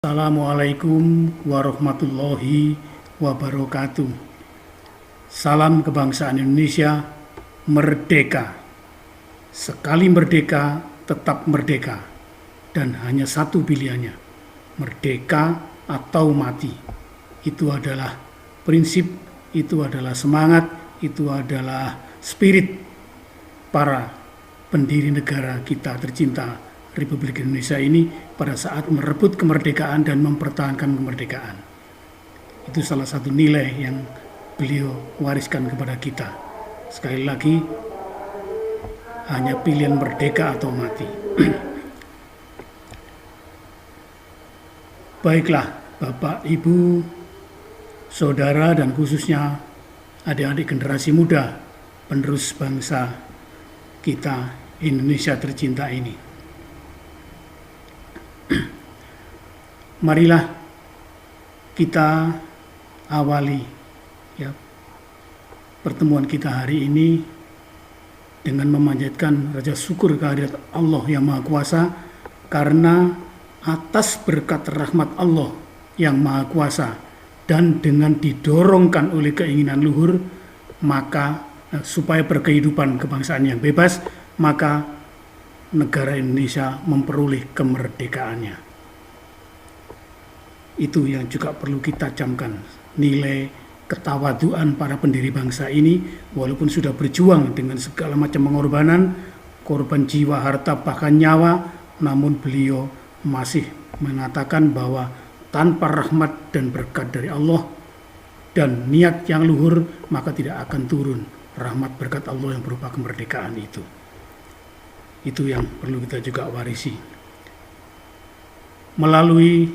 Assalamualaikum warahmatullahi wabarakatuh. Salam kebangsaan Indonesia, merdeka. Sekali merdeka, tetap merdeka. Dan hanya satu pilihannya, merdeka atau mati. Itu adalah prinsip, itu adalah semangat, itu adalah spirit para pendiri negara kita tercinta Republik Indonesia ini pada saat merebut kemerdekaan dan mempertahankan kemerdekaan. Itu salah satu nilai yang beliau wariskan kepada kita. Sekali lagi, hanya pilihan merdeka atau mati. Baiklah, Bapak, Ibu, Saudara, dan khususnya adik-adik generasi muda, penerus bangsa kita Indonesia tercinta ini. Marilah kita awali pertemuan kita hari ini dengan memanjatkan rasa syukur kehadirat Allah yang Maha Kuasa, karena atas berkat rahmat Allah yang Maha Kuasa dan dengan didorongkan oleh keinginan luhur, maka supaya berkehidupan kebangsaan yang bebas, maka negara Indonesia memperoleh kemerdekaannya. Itu yang juga perlu kita camkan, nilai ketawaduan para pendiri bangsa ini, walaupun sudah berjuang dengan segala macam pengorbanan, korban jiwa, harta, bahkan nyawa, namun beliau masih mengatakan bahwa tanpa rahmat dan berkat dari Allah dan niat yang luhur, maka tidak akan turun rahmat berkat Allah yang berupa kemerdekaan itu. Itu yang perlu kita juga warisi. Melalui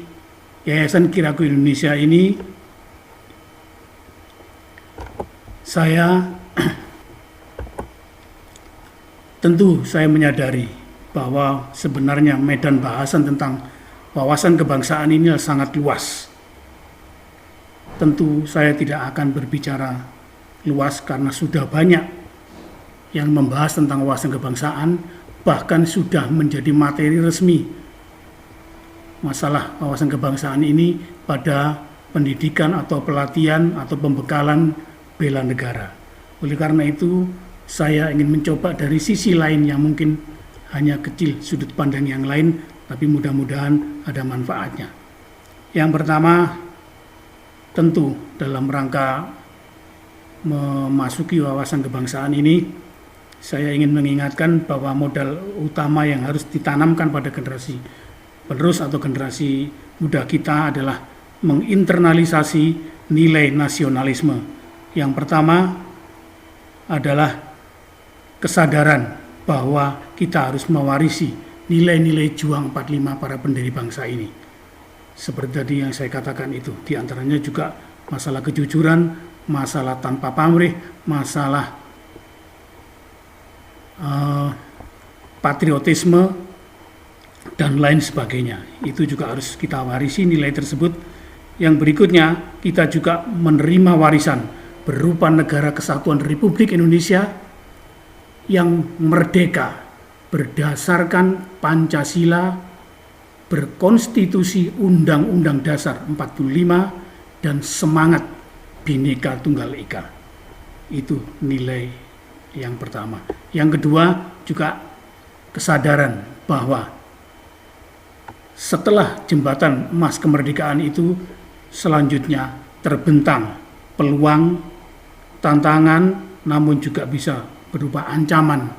Yayasan Kiraku Indonesia ini, tentu saya menyadari bahwa sebenarnya medan bahasan tentang wawasan kebangsaan ini sangat luas. Tentu saya tidak akan berbicara luas karena sudah banyak yang membahas tentang wawasan kebangsaan, bahkan sudah menjadi materi resmi masalah wawasan kebangsaan ini pada pendidikan atau pelatihan atau pembekalan bela negara. Oleh karena itu, saya ingin mencoba dari sisi lain yang mungkin hanya kecil sudut pandang yang lain, tapi mudah-mudahan ada manfaatnya. Yang pertama, tentu dalam rangka memasuki wawasan kebangsaan ini, saya ingin mengingatkan bahwa modal utama yang harus ditanamkan pada generasi penerus atau generasi muda kita adalah menginternalisasi nilai nasionalisme. Yang pertama adalah kesadaran bahwa kita harus mewarisi nilai-nilai juang 45 para pendiri bangsa ini. Seperti tadi yang saya katakan itu, diantaranya juga masalah kejujuran, masalah tanpa pamrih, masalah patriotisme, dan lain sebagainya. Itu juga harus kita warisi nilai tersebut. Yang berikutnya, kita juga menerima warisan berupa negara kesatuan Republik Indonesia yang merdeka berdasarkan Pancasila, berkonstitusi Undang-Undang Dasar 45, dan semangat Bhinneka Tunggal Ika. Itu nilai yang pertama. Yang kedua juga kesadaran bahwa setelah jembatan emas kemerdekaan itu, selanjutnya terbentang peluang, tantangan, namun juga bisa berupa ancaman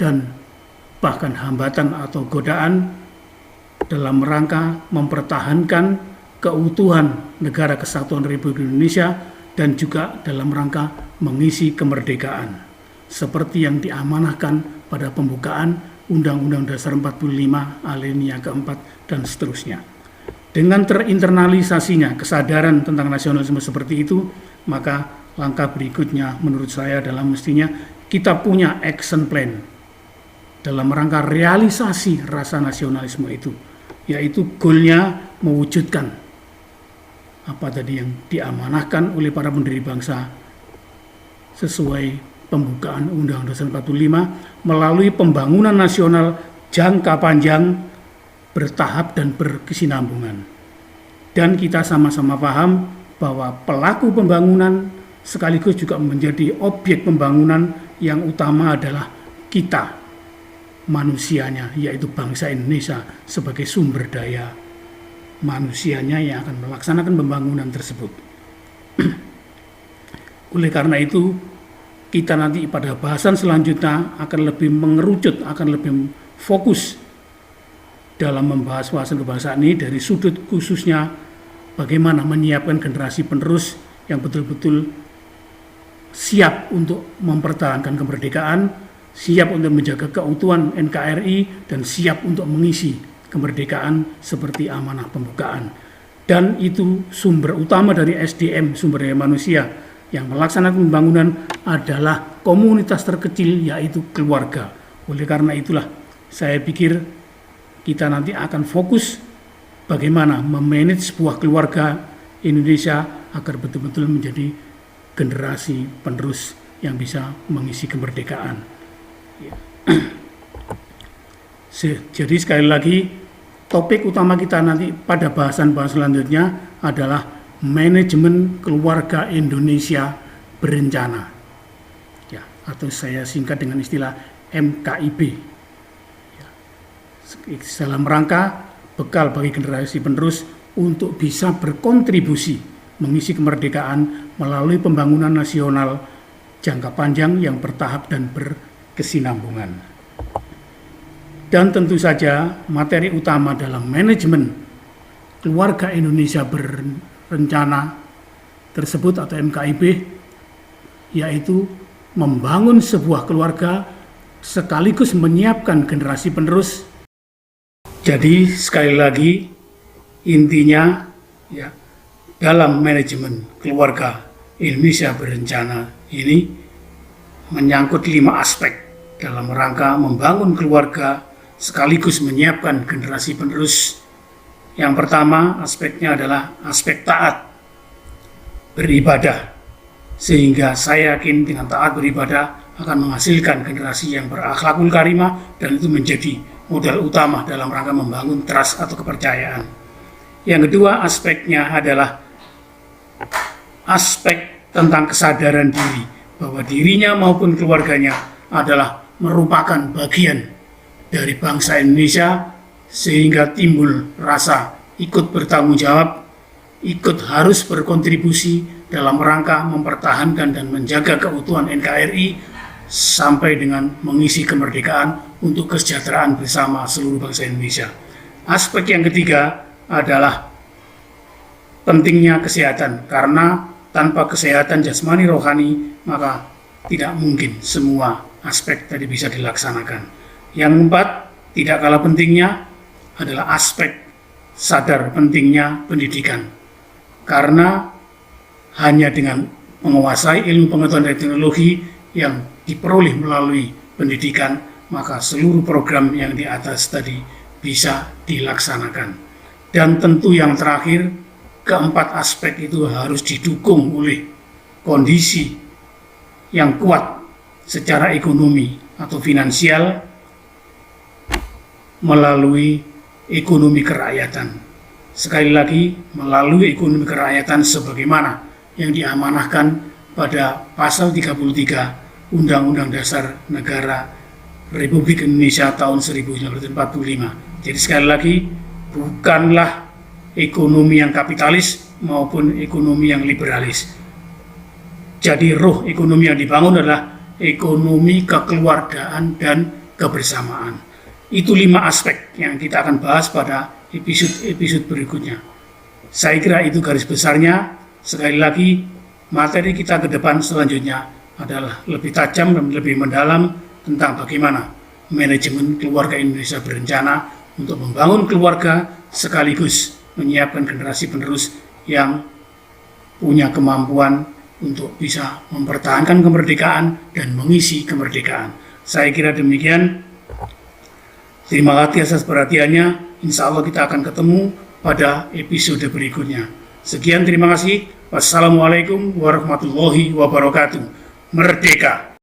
dan bahkan hambatan atau godaan dalam rangka mempertahankan keutuhan negara kesatuan Republik Indonesia dan juga dalam rangka mengisi kemerdekaan, seperti yang diamanahkan pada pembukaan Undang-Undang Dasar 45 alinea keempat dan seterusnya. Dengan terinternalisasinya kesadaran tentang nasionalisme seperti itu, maka langkah berikutnya menurut saya adalah mestinya kita punya action plan dalam rangka realisasi rasa nasionalisme itu, yaitu goalnya mewujudkan apa tadi yang diamanahkan oleh para pendiri bangsa sesuai pembukaan Undang-Undang Dasar 45 melalui pembangunan nasional jangka panjang, bertahap dan berkesinambungan. Dan kita sama-sama paham bahwa pelaku pembangunan sekaligus juga menjadi objek pembangunan yang utama adalah kita, manusianya, yaitu bangsa Indonesia sebagai sumber daya manusianya yang akan melaksanakan pembangunan tersebut. Oleh karena itu, kita nanti pada bahasan selanjutnya akan lebih mengerucut, akan lebih fokus dalam membahas wawasan kebangsaan ini dari sudut khususnya bagaimana menyiapkan generasi penerus yang betul-betul siap untuk mempertahankan kemerdekaan, siap untuk menjaga keutuhan NKRI, dan siap untuk mengisi kemerdekaan seperti amanah pembukaan. Dan itu sumber utama dari SDM, sumber daya manusia yang melaksanakan pembangunan adalah komunitas terkecil, yaitu keluarga. Oleh karena itulah saya pikir kita nanti akan fokus bagaimana memanage sebuah keluarga Indonesia agar betul-betul menjadi generasi penerus yang bisa mengisi kemerdekaan. Jadi sekali lagi, topik utama kita nanti pada bahasan-bahasan selanjutnya adalah manajemen keluarga Indonesia berencana, ya, atau saya singkat dengan istilah MKIB. Ya. Dalam rangka bekal bagi generasi penerus untuk bisa berkontribusi mengisi kemerdekaan melalui pembangunan nasional jangka panjang yang bertahap dan berkesinambungan. Dan tentu saja materi utama dalam manajemen keluarga Indonesia berencana tersebut atau MKIB yaitu membangun sebuah keluarga sekaligus menyiapkan generasi penerus. Jadi sekali lagi intinya ya, dalam manajemen keluarga Indonesia berencana ini menyangkut 5 aspek dalam rangka membangun keluarga sekaligus menyiapkan generasi penerus. Yang pertama aspeknya adalah aspek taat beribadah, sehingga saya yakin dengan taat beribadah akan menghasilkan generasi yang berakhlakul karimah, dan itu menjadi modal utama dalam rangka membangun trust atau kepercayaan. Yang kedua aspeknya adalah aspek tentang kesadaran diri, bahwa dirinya maupun keluarganya adalah merupakan bagian dari bangsa Indonesia, sehingga timbul rasa ikut bertanggung jawab, ikut harus berkontribusi dalam rangka mempertahankan dan menjaga keutuhan NKRI sampai dengan mengisi kemerdekaan untuk kesejahteraan bersama seluruh bangsa Indonesia. Aspek yang ketiga adalah pentingnya kesehatan, karena tanpa kesehatan jasmani rohani maka tidak mungkin semua aspek tadi bisa dilaksanakan. Yang keempat, tidak kalah pentingnya adalah aspek sadar pentingnya pendidikan, karena hanya dengan menguasai ilmu pengetahuan dan teknologi yang diperoleh melalui pendidikan, maka seluruh program yang di atas tadi bisa dilaksanakan. Dan tentu yang terakhir, keempat aspek itu harus didukung oleh kondisi yang kuat secara ekonomi atau finansial melalui ekonomi kerakyatan. Sekali lagi, melalui ekonomi kerakyatan sebagaimana yang diamanahkan pada pasal 33 Undang-Undang Dasar Negara Republik Indonesia tahun 1945. Jadi sekali lagi, bukanlah ekonomi yang kapitalis maupun ekonomi yang liberalis. Jadi roh ekonomi yang dibangun adalah ekonomi kekeluargaan dan kebersamaan. Itu 5 aspek yang kita akan bahas pada episode berikutnya. Saya kira itu garis besarnya. Sekali lagi, materi kita ke depan selanjutnya adalah lebih tajam dan lebih mendalam tentang bagaimana manajemen keluarga Indonesia berencana untuk membangun keluarga sekaligus menyiapkan generasi penerus yang punya kemampuan untuk bisa mempertahankan kemerdekaan dan mengisi kemerdekaan. Saya kira demikian. Terima kasih atas perhatiannya. Insya Allah kita akan ketemu pada episode berikutnya. Sekian, terima kasih. Wassalamualaikum warahmatullahi wabarakatuh. Merdeka!